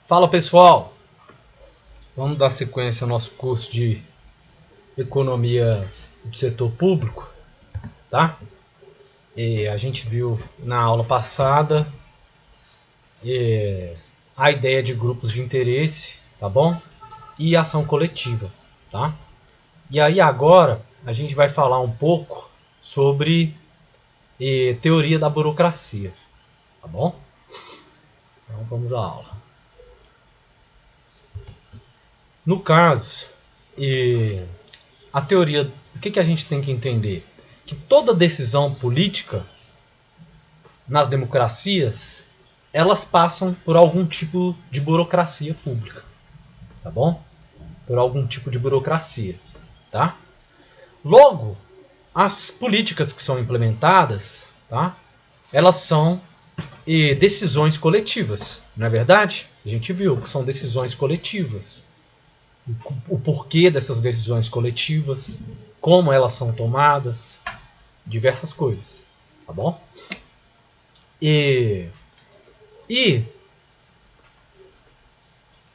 Fala pessoal, vamos dar sequência ao nosso curso de Economia do Setor Público, tá? E a gente viu na aula passada a ideia de grupos de interesse, tá bom? E ação coletiva, tá? E aí agora a gente vai falar um pouco sobre teoria da burocracia, tá bom? Então vamos à aula. No caso, a teoria, o que a gente tem que entender? Que toda decisão política nas democracias, elas passam por algum tipo de burocracia pública, tá bom? Por algum tipo de burocracia, tá? Logo, as políticas que são implementadas, tá? Elas são decisões coletivas, não é verdade? A gente viu que são decisões coletivas. O porquê dessas decisões coletivas, como elas são tomadas, diversas coisas, tá bom? E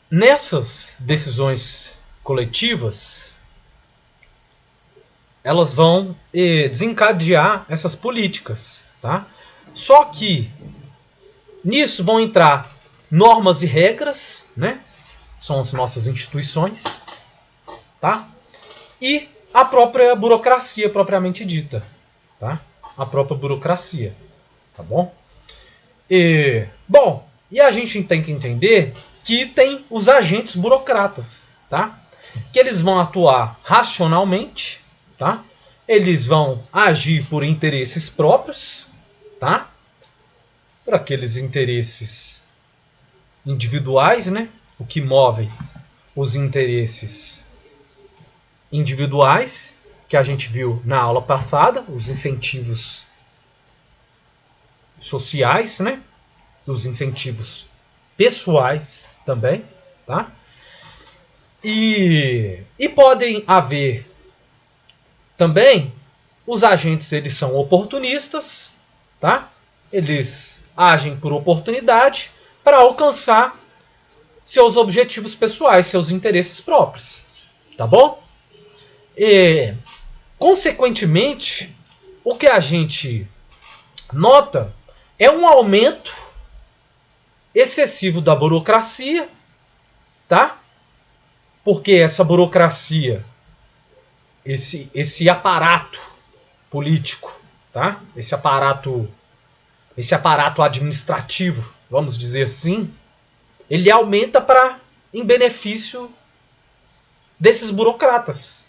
nessas decisões coletivas, elas vão desencadear essas políticas, tá? Só que nisso vão entrar normas e regras, né? São as nossas instituições, tá? E a própria burocracia propriamente dita, tá? A própria burocracia, tá bom? E a gente tem que entender que tem os agentes burocratas, tá? Que eles vão atuar racionalmente, tá? Eles vão agir por interesses próprios, tá? Por aqueles interesses individuais, né? O que move os interesses individuais, que a gente viu na aula passada, os incentivos sociais, né? Os incentivos pessoais também, tá? E podem haver também os agentes, eles são oportunistas, tá? Eles agem por oportunidade para alcançar seus objetivos pessoais, seus interesses próprios, tá bom? E, consequentemente, o que a gente nota é um aumento excessivo da burocracia, tá? Porque essa burocracia, esse aparato político, tá? Esse aparato administrativo, vamos dizer assim, ele aumenta em benefício desses burocratas,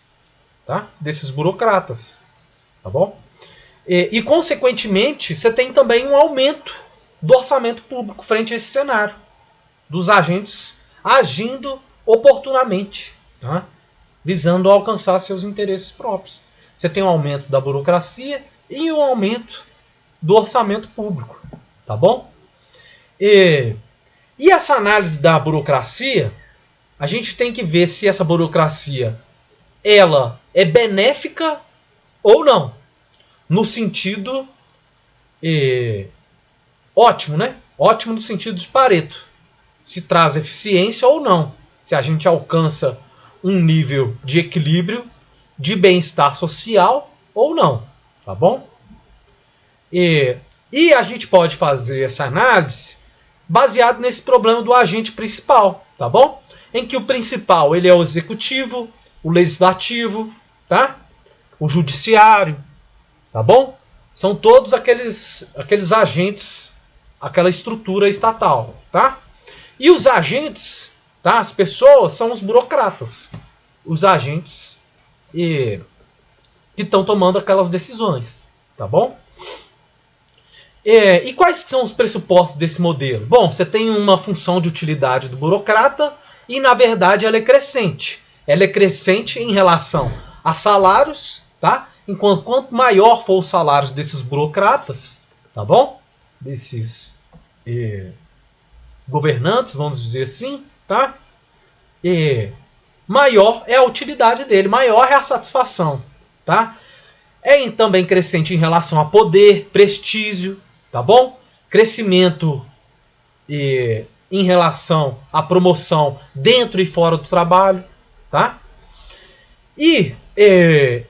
tá? Desses burocratas, tá bom? E consequentemente, você tem também um aumento do orçamento público frente a esse cenário, dos agentes agindo oportunamente, tá? Visando alcançar seus interesses próprios. Você tem um aumento da burocracia e um aumento do orçamento público, tá bom? E essa análise da burocracia, a gente tem que ver se essa burocracia ela é benéfica ou não, no sentido ótimo, né? Ótimo no sentido de Pareto. Se traz eficiência ou não. Se a gente alcança um nível de equilíbrio, de bem-estar social ou não. Tá bom? E a gente pode fazer essa análise baseado nesse problema do agente principal. Tá bom? Em que o principal ele é o executivo, o legislativo, tá? O judiciário. Tá bom? São todos aqueles agentes, aquela estrutura estatal, tá? E os agentes, tá? As pessoas são os burocratas, os agentes que estão tomando aquelas decisões, tá bom? E quais são os pressupostos desse modelo? Bom, você tem uma função de utilidade do burocrata e, na verdade, ela é crescente. Ela é crescente em relação a salários, tá? Enquanto quanto maior for os salários desses burocratas, tá bom? Desses governantes, vamos dizer assim, tá? Maior é a utilidade dele, maior é a satisfação, tá? É também crescente em relação a poder, prestígio, tá bom? Crescimento em relação à promoção dentro e fora do trabalho, tá? E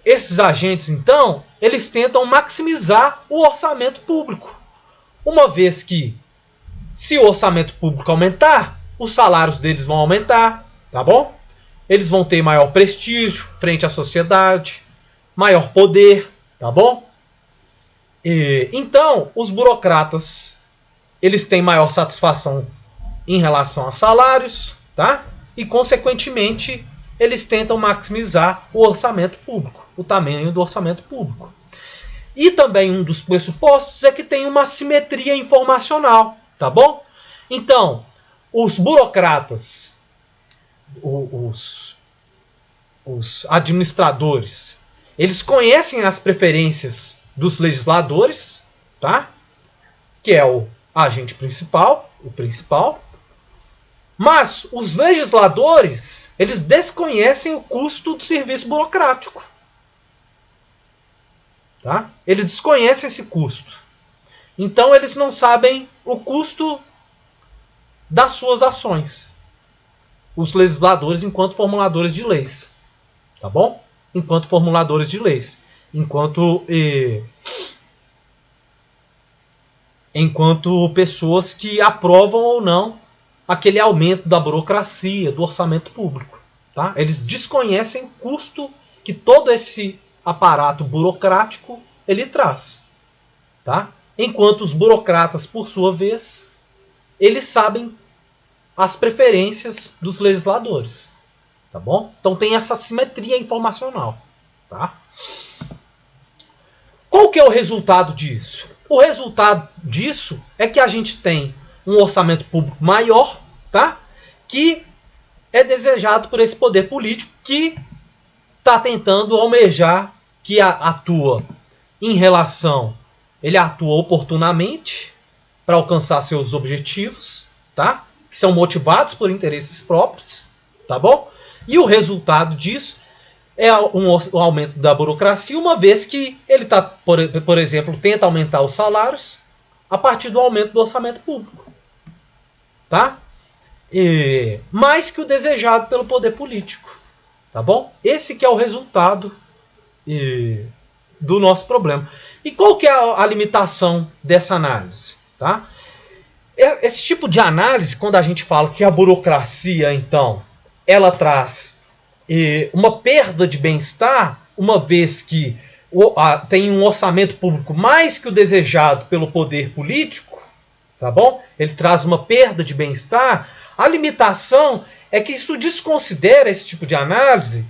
esses agentes, então, eles tentam maximizar o orçamento público, uma vez que, se o orçamento público aumentar, os salários deles vão aumentar, tá bom? Eles vão ter maior prestígio frente à sociedade, maior poder, tá bom? Então, os burocratas, eles têm maior satisfação em relação a salários, tá? E, consequentemente, eles tentam maximizar o orçamento público, o tamanho do orçamento público. E também um dos pressupostos é que tem uma assimetria informacional, tá bom? Então, os burocratas, os administradores, eles conhecem as preferências dos legisladores, tá? Que é o agente principal, o principal. Mas os legisladores, eles desconhecem o custo do serviço burocrático. Tá? Eles desconhecem esse custo. Então eles não sabem o custo das suas ações. Os legisladores enquanto formuladores de leis. Tá bom? Enquanto formuladores de leis. Enquanto pessoas que aprovam ou não aquele aumento da burocracia, do orçamento público. Tá? Eles desconhecem o custo que todo esse aparato burocrático ele traz. Tá? Enquanto os burocratas, por sua vez, eles sabem as preferências dos legisladores. Tá bom? Então tem essa simetria informacional. Tá? Qual que é o resultado disso? O resultado disso é que a gente tem um orçamento público maior, tá? Que é desejado por esse poder político que está tentando almejar, que atua em relação, ele atua oportunamente para alcançar seus objetivos, tá? Que são motivados por interesses próprios, tá bom? E o resultado disso é um aumento da burocracia, uma vez que ele está, por exemplo, tenta aumentar os salários a partir do aumento do orçamento público. Tá? Mais que o desejado pelo poder político. Tá bom? Esse que é o resultado do nosso problema. E qual que é a limitação dessa análise? Tá? Esse tipo de análise, quando a gente fala que a burocracia, então, ela traz uma perda de bem-estar, uma vez que tem um orçamento público mais que o desejado pelo poder político, tá bom? Ele traz uma perda de bem-estar. A limitação é que isso desconsidera, esse tipo de análise,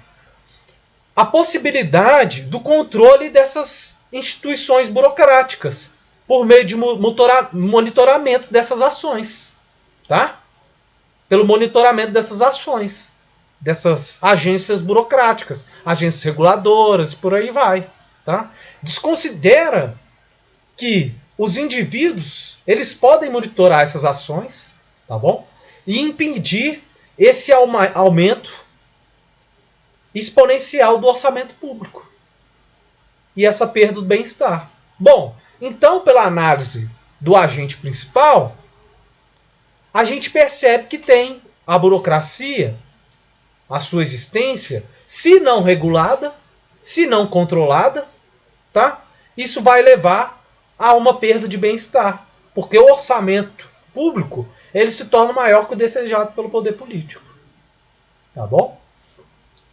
a possibilidade do controle dessas instituições burocráticas por meio de monitoramento dessas ações, tá? Pelo monitoramento dessas ações, dessas agências burocráticas, agências reguladoras e por aí vai, tá? Desconsidera que os indivíduos, eles podem monitorar essas ações, tá bom? E impedir esse aumento exponencial do orçamento público. E essa perda do bem-estar. Bom, então, pela análise do agente principal, a gente percebe que tem a burocracia, a sua existência, se não regulada, se não controlada, tá? Isso vai levar a uma perda de bem-estar, porque o orçamento público ele se torna maior que o desejado pelo poder político. Tá bom?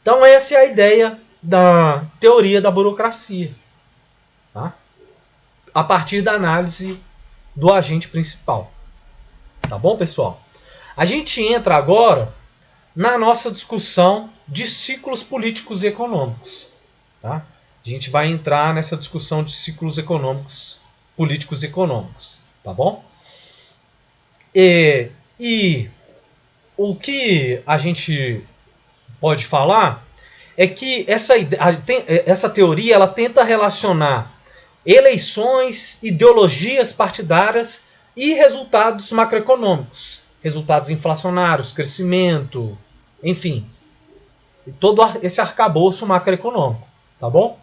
Então essa é a ideia da teoria da burocracia, tá? A partir da análise do agente principal. Tá bom, pessoal? A gente entra agora na nossa discussão de ciclos políticos e econômicos. Tá? A gente vai entrar nessa discussão de ciclos econômicos, políticos e econômicos. Tá bom? E o que a gente pode falar é que essa teoria ela tenta relacionar eleições, ideologias partidárias e resultados macroeconômicos. Resultados inflacionários, crescimento, enfim. Todo esse arcabouço macroeconômico. Tá bom?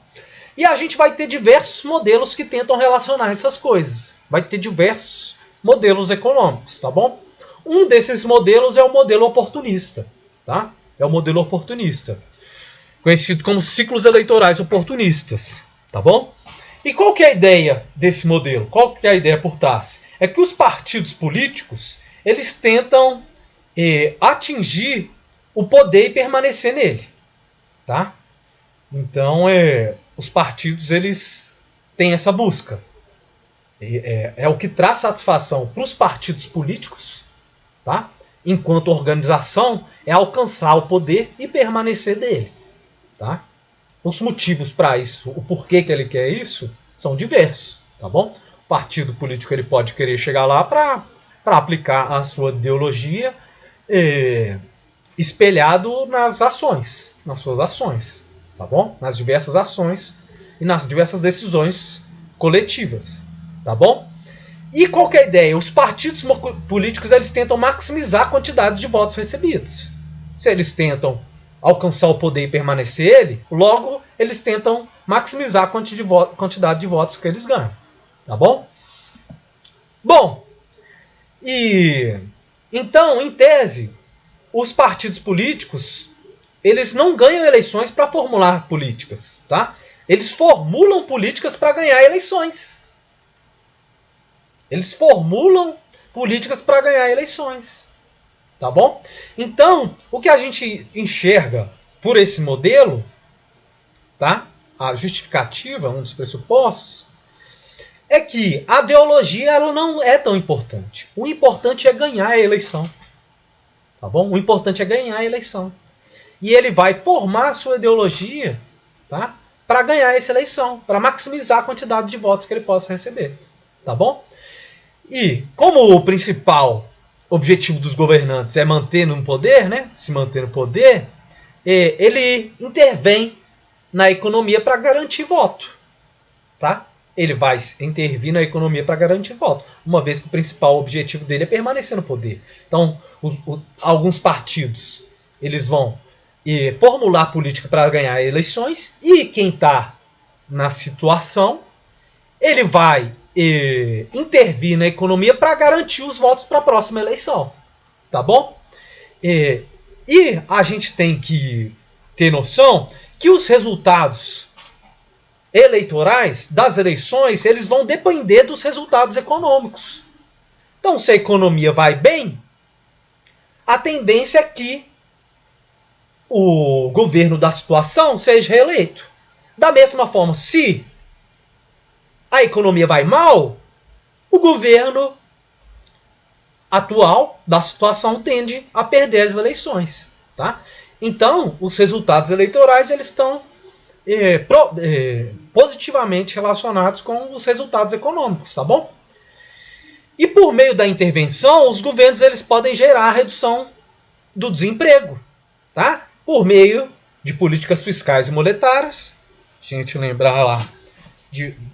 E a gente vai ter diversos modelos que tentam relacionar essas coisas. Vai ter diversos modelos econômicos, tá bom? Um desses modelos é o modelo oportunista, tá? É o modelo oportunista, conhecido como ciclos eleitorais oportunistas, tá bom? E qual que é a ideia desse modelo? Qual que é a ideia por trás? É que os partidos políticos, eles tentam atingir o poder e permanecer nele, tá? Então, os partidos, eles têm essa busca. É o que traz satisfação para os partidos políticos, tá? Enquanto organização, é alcançar o poder e permanecer dele, tá? Os motivos para isso, o porquê que ele quer isso, são diversos, tá bom? O partido político ele pode querer chegar lá para aplicar a sua ideologia espelhado nas ações, nas suas ações, tá bom? Nas diversas ações e nas diversas decisões coletivas, tá bom? E qual que é a ideia? Os partidos políticos eles tentam maximizar a quantidade de votos recebidos. Se eles tentam alcançar o poder e permanecer ele, logo eles tentam maximizar a quantidade de votos que eles ganham, tá bom? Bom, e então, em tese, os partidos políticos eles não ganham eleições para formular políticas, tá? Eles formulam políticas para ganhar eleições. Eles formulam políticas para ganhar eleições. Tá bom? Então, o que a gente enxerga por esse modelo, tá? A justificativa, um dos pressupostos, é que a ideologia ela não é tão importante. O importante é ganhar a eleição. Tá bom? O importante é ganhar a eleição. E ele vai formar a sua ideologia, tá? Para ganhar essa eleição, para maximizar a quantidade de votos que ele possa receber. Tá bom? E como o principal objetivo dos governantes é manter no poder, né? Se manter no poder, ele intervém na economia para garantir voto, tá? Ele vai intervir na economia para garantir voto, uma vez que o principal objetivo dele é permanecer no poder. Então, alguns partidos eles vão formular política para ganhar eleições e quem está na situação ele vai intervir na economia para garantir os votos para a próxima eleição, tá bom? E a gente tem que ter noção que os resultados eleitorais das eleições eles vão depender dos resultados econômicos. Então, se a economia vai bem, a tendência é que o governo da situação seja reeleito. Da mesma forma, se a economia vai mal, o governo atual da situação tende a perder as eleições, tá? Então, os resultados eleitorais eles estão positivamente relacionados com os resultados econômicos, tá bom? E por meio da intervenção, os governos eles podem gerar a redução do desemprego, tá? Por meio de políticas fiscais e monetárias. A gente lembrar lá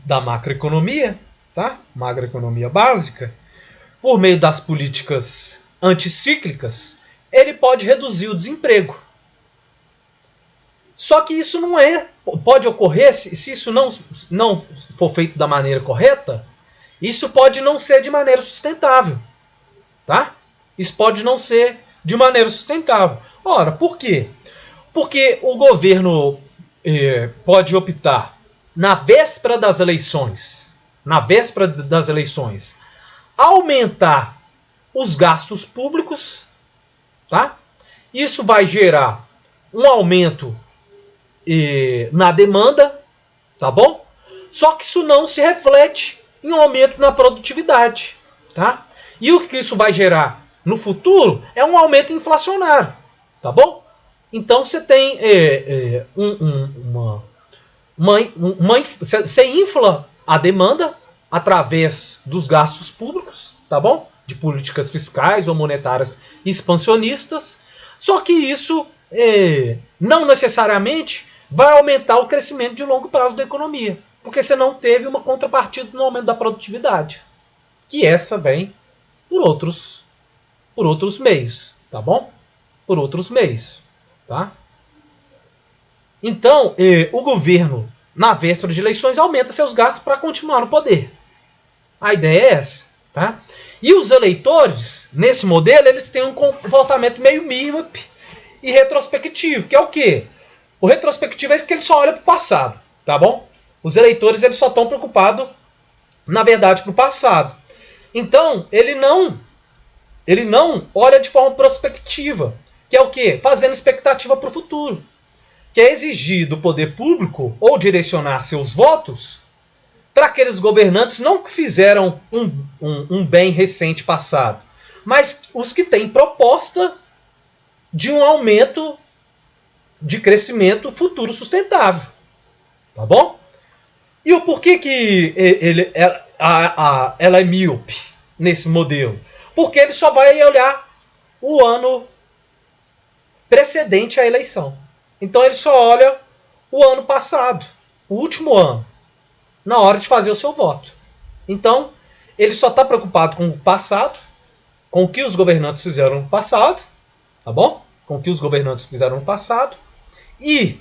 da macroeconomia, tá? Macroeconomia básica. Por meio das políticas anticíclicas, ele pode reduzir o desemprego. Só que isso não pode ocorrer, se isso não for feito da maneira correta, isso pode não ser de maneira sustentável, tá? Isso pode não ser de maneira sustentável. Ora, por quê? Porque o governo pode optar na véspera das eleições, aumentar os gastos públicos, tá? Isso vai gerar um aumento na demanda, tá bom? Só que isso não se reflete em um aumento na produtividade, tá? E o que isso vai gerar no futuro é um aumento inflacionário, tá bom? Então você tem você infla a demanda através dos gastos públicos, tá bom? De políticas fiscais ou monetárias expansionistas. Só que isso não necessariamente vai aumentar o crescimento de longo prazo da economia, porque você não teve uma contrapartida no aumento da produtividade, que essa vem por outros meios, tá bom? Por outros meios, tá? Então, o governo, na véspera de eleições, aumenta seus gastos para continuar no poder. A ideia é essa, tá? E os eleitores, nesse modelo, eles têm um comportamento meio míope e retrospectivo, que é o quê? O retrospectivo é que ele só olha para o passado, tá bom? Os eleitores eles só estão preocupados, na verdade, para o passado. Então, ele não olha de forma prospectiva, que é o quê? Fazendo expectativa para o futuro, que é exigir do poder público ou direcionar seus votos para aqueles governantes não que fizeram um bem recente passado, mas os que têm proposta de um aumento de crescimento futuro sustentável. Tá bom? E o porquê que ela é míope nesse modelo? Porque ele só vai olhar o ano precedente à eleição. Então ele só olha o ano passado, o último ano, na hora de fazer o seu voto. Então, ele só está preocupado com o passado, com o que os governantes fizeram no passado, tá bom? Com o que os governantes fizeram no passado. E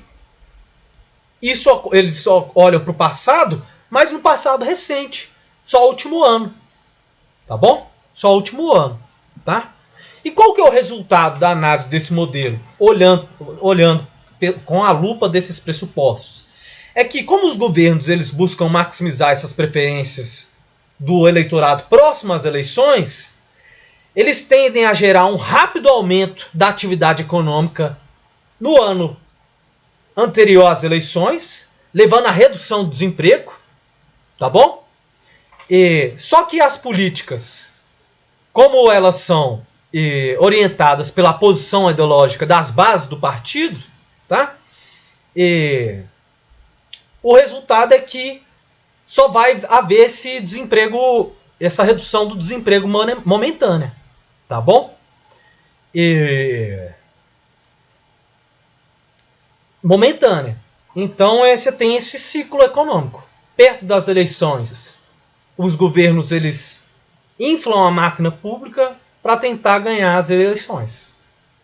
eles só olham para o passado, mas no passado recente, só o último ano, tá bom? Só o último ano, tá? E qual que é o resultado da análise desse modelo, olhando com a lupa desses pressupostos? É que como os governos eles buscam maximizar essas preferências do eleitorado próximo às eleições, eles tendem a gerar um rápido aumento da atividade econômica no ano anterior às eleições, levando à redução do desemprego, tá bom? Só que as políticas, como elas são orientadas pela posição ideológica das bases do partido, tá? O resultado é que só vai haver esse desemprego, essa redução do desemprego momentânea, tá bom? Momentânea. Então você tem esse ciclo econômico. Perto das eleições, os governos eles inflam a máquina pública para tentar ganhar as eleições,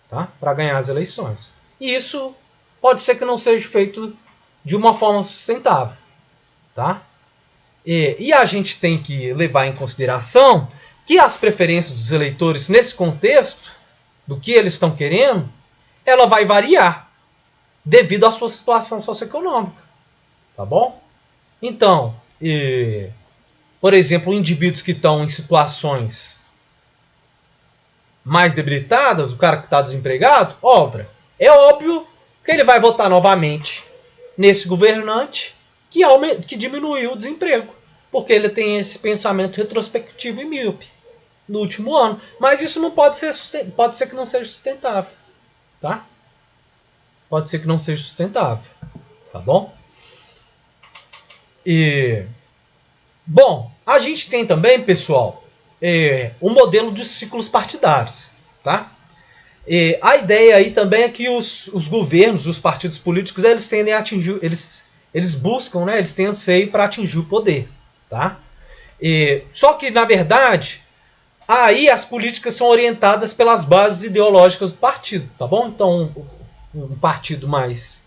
tá? Para ganhar as eleições. E isso pode ser que não seja feito de uma forma sustentável, tá? E a gente tem que levar em consideração que as preferências dos eleitores nesse contexto, do que eles estão querendo, ela vai variar devido à sua situação socioeconômica, tá bom? Então, por exemplo, indivíduos que estão em situações mais debilitadas, o cara que está desempregado, é óbvio que ele vai votar novamente nesse governante que diminuiu o desemprego, porque ele tem esse pensamento retrospectivo e míope no último ano. Mas isso não pode ser que não seja sustentável, tá? Pode ser que não seja sustentável, tá bom? Bom, a gente tem também, pessoal, um modelo de ciclos partidários, tá? A ideia aí também é que os governos, os partidos políticos, eles tendem a atingir, eles buscam, né? Eles têm anseio para atingir o poder, tá? Só que, na verdade, aí as políticas são orientadas pelas bases ideológicas do partido, tá bom? Então, um partido mais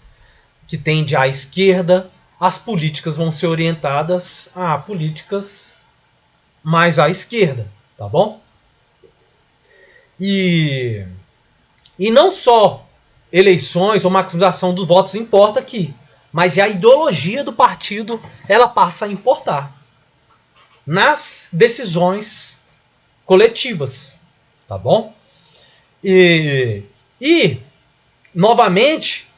que tende à esquerda, as políticas vão ser orientadas a políticas mais à esquerda, tá bom? E não só eleições ou maximização dos votos importa aqui, mas a ideologia do partido ela passa a importar nas decisões coletivas, tá bom? E novamente,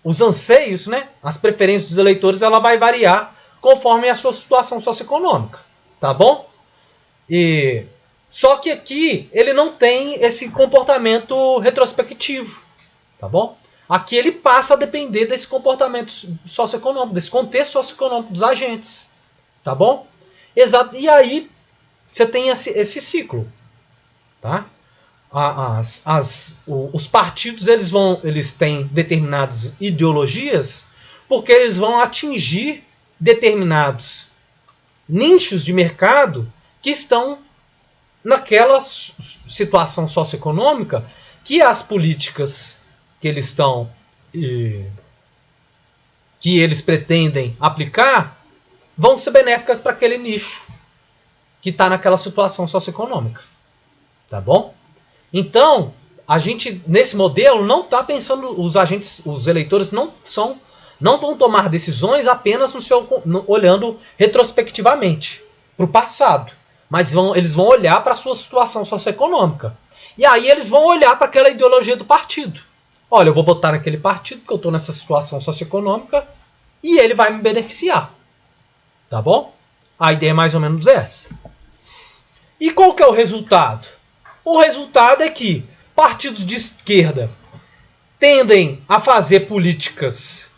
os anseios, né, as preferências dos eleitores, ela vai variar conforme a sua situação socioeconômica, tá bom? Só que aqui ele não tem esse comportamento retrospectivo, tá bom? Aqui ele passa a depender desse comportamento socioeconômico, desse contexto socioeconômico dos agentes, tá bom? Exato. E aí você tem esse ciclo, tá? Os partidos eles têm determinadas ideologias porque eles vão atingir determinados nichos de mercado que estão naquela situação socioeconômica que as políticas que eles estão que eles pretendem aplicar vão ser benéficas para aquele nicho que está naquela situação socioeconômica. Tá bom? Então, a gente, nesse modelo, não está pensando, os eleitores não vão tomar decisões apenas olhando retrospectivamente para o passado, mas eles vão olhar para a sua situação socioeconômica. E aí eles vão olhar para aquela ideologia do partido. Olha, eu vou votar naquele partido porque eu estou nessa situação socioeconômica e ele vai me beneficiar. Tá bom? A ideia é mais ou menos essa. E qual que é o resultado? O resultado é que partidos de esquerda tendem a fazer políticas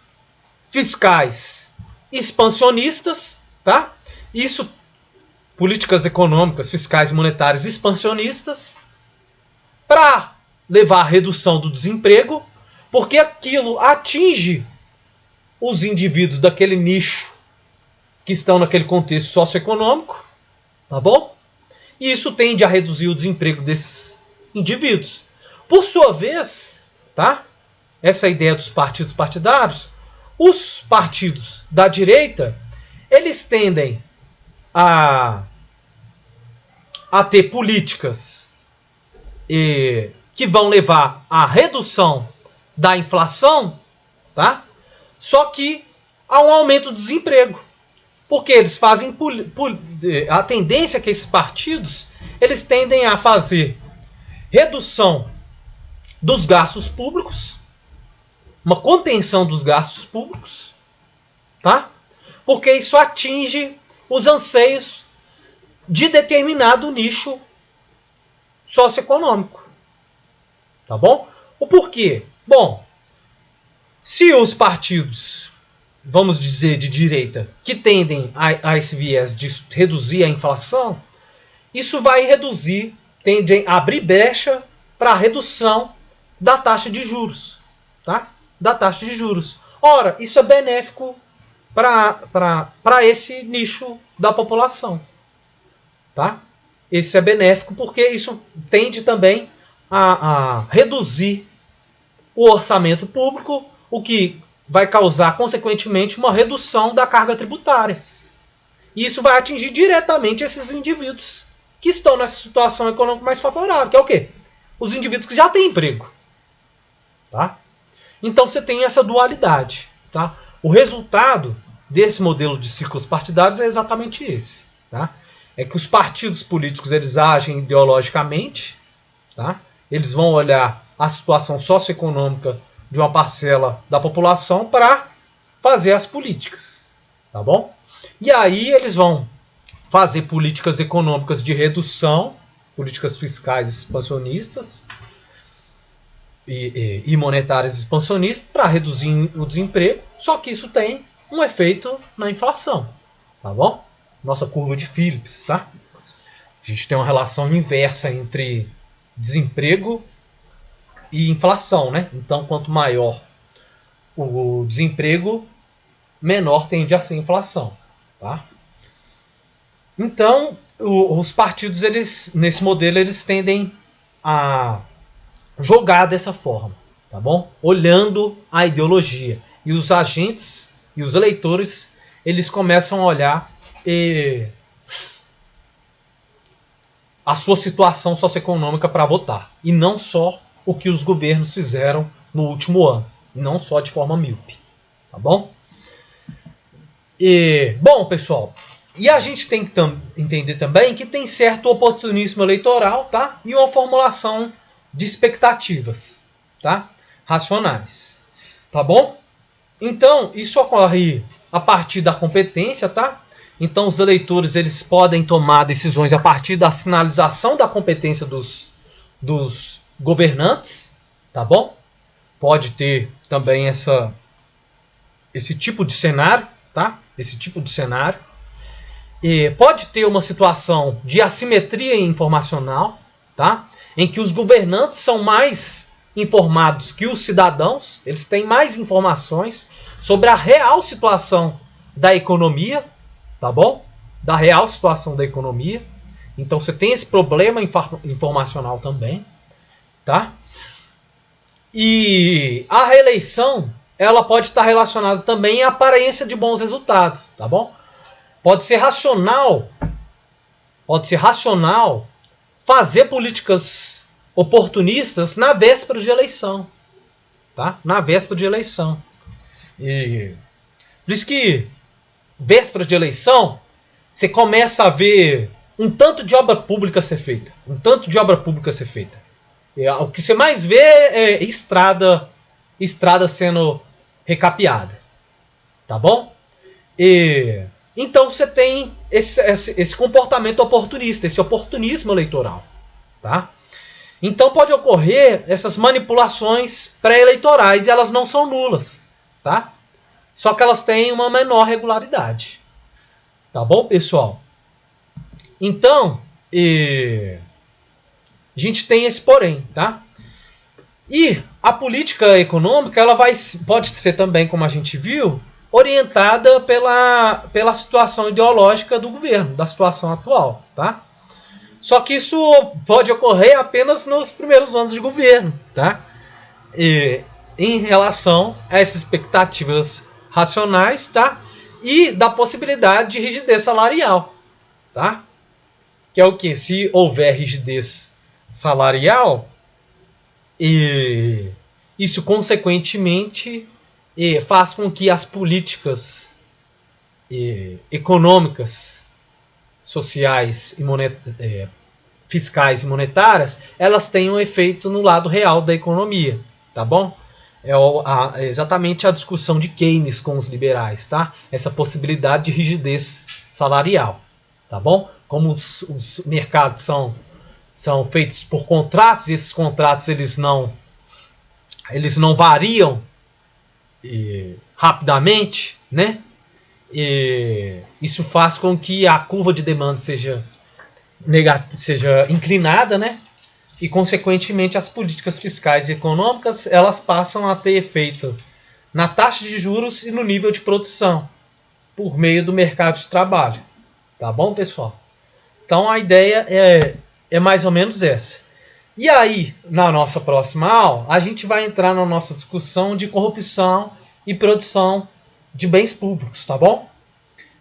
fiscais expansionistas, tá? Isso, políticas econômicas, fiscais e monetárias expansionistas, para levar à redução do desemprego, porque aquilo atinge os indivíduos daquele nicho que estão naquele contexto socioeconômico, tá bom? E isso tende a reduzir o desemprego desses indivíduos. Por sua vez, tá? Essa ideia dos partidos partidários, os partidos da direita, eles tendem a ter políticas que vão levar à redução da inflação, tá? Só que há um aumento do desemprego. Porque eles fazem a tendência é que esses partidos eles tendem a fazer redução dos gastos públicos, uma contenção dos gastos públicos, tá? Porque isso atinge os anseios de determinado nicho socioeconômico. Tá bom? O porquê? Bom, se os partidos, vamos dizer, de direita, que tendem a esse viés de reduzir a inflação, isso vai tende a abrir brecha para a redução da taxa de juros. Tá? Da taxa de juros. Ora, isso é benéfico para esse nicho da população. Tá? Isso é benéfico porque isso tende também a reduzir o orçamento público, o que vai causar, consequentemente, uma redução da carga tributária. E isso vai atingir diretamente esses indivíduos que estão nessa situação econômica mais favorável, que é o quê? Os indivíduos que já têm emprego. Tá? Então você tem essa dualidade. Tá? O resultado desse modelo de ciclos partidários é exatamente esse. Tá? É que os partidos políticos eles agem ideologicamente, tá? Eles vão olhar a situação socioeconômica de uma parcela da população para fazer as políticas. Tá bom? E aí eles vão fazer políticas econômicas de redução, políticas fiscais expansionistas e monetárias expansionistas para reduzir o desemprego, só que isso tem um efeito na inflação, tá bom? Nossa curva de Phillips, tá? A gente tem uma relação inversa entre desemprego e inflação, né? Então, quanto maior o desemprego, menor tende a ser a inflação, tá? Então, os partidos, eles, nesse modelo, eles tendem a jogar dessa forma, tá bom? Olhando a ideologia. E os agentes e os eleitores, eles começam a olhar a sua situação socioeconômica para votar. E não só o que os governos fizeram no último ano. Não só de forma míope. Tá bom? Bom, pessoal, e a gente tem que entender também que tem certo oportunismo eleitoral, tá? E uma formulação de expectativas, tá? Racionais. Tá bom? Então, isso ocorre a partir da competência, tá? Então, os eleitores eles podem tomar decisões a partir da sinalização da competência dos governantes, tá bom? Pode ter também esse tipo de cenário, tá? Esse tipo de cenário. Pode ter uma situação de assimetria informacional, tá? Em que os governantes são mais informados que os cidadãos, eles têm mais informações sobre a real situação da economia, tá bom? Da real situação da economia. Então você tem esse problema informacional também, tá? E a reeleição, ela pode estar relacionada também à aparência de bons resultados, tá bom? Pode ser racional pode ser racional fazer políticas oportunistas na véspera de eleição, tá? Na véspera de eleição. E por isso que véspera de eleição você começa a ver um tanto de obra pública ser feita, O que você mais vê é estrada sendo recapeada, tá bom? Então você tem esse comportamento oportunista, esse oportunismo eleitoral, tá? Então pode ocorrer essas manipulações pré-eleitorais e elas não são nulas, tá? Só que elas têm uma menor regularidade, tá bom, pessoal? Então, a gente tem esse porém, tá? E a política econômica ela pode ser também, como a gente viu, orientada pela situação ideológica do governo, da situação atual, tá? Só que isso pode ocorrer apenas nos primeiros anos de governo, tá? Em relação a essas expectativas racionais, tá? E da possibilidade de rigidez salarial, tá? Que é o que? Se houver rigidez salarial, isso consequentemente faz com que as políticas econômicas, sociais e fiscais e monetárias, elas tenham um efeito no lado real da economia, tá bom? É exatamente a discussão de Keynes com os liberais, tá? Essa possibilidade de rigidez salarial, tá bom? Como os mercados são feitos por contratos, e esses contratos eles não variam rapidamente, né? Isso faz com que a curva de demanda seja inclinada, né? E consequentemente as políticas fiscais e econômicas elas passam a ter efeito na taxa de juros e no nível de produção por meio do mercado de trabalho, tá bom, pessoal? Então a ideia é mais ou menos essa. E aí, na nossa próxima aula, a gente vai entrar na nossa discussão de corrupção e produção de bens públicos, tá bom?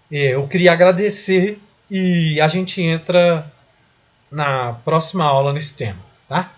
Eu queria agradecer e a gente entra na próxima aula nesse tema, tá?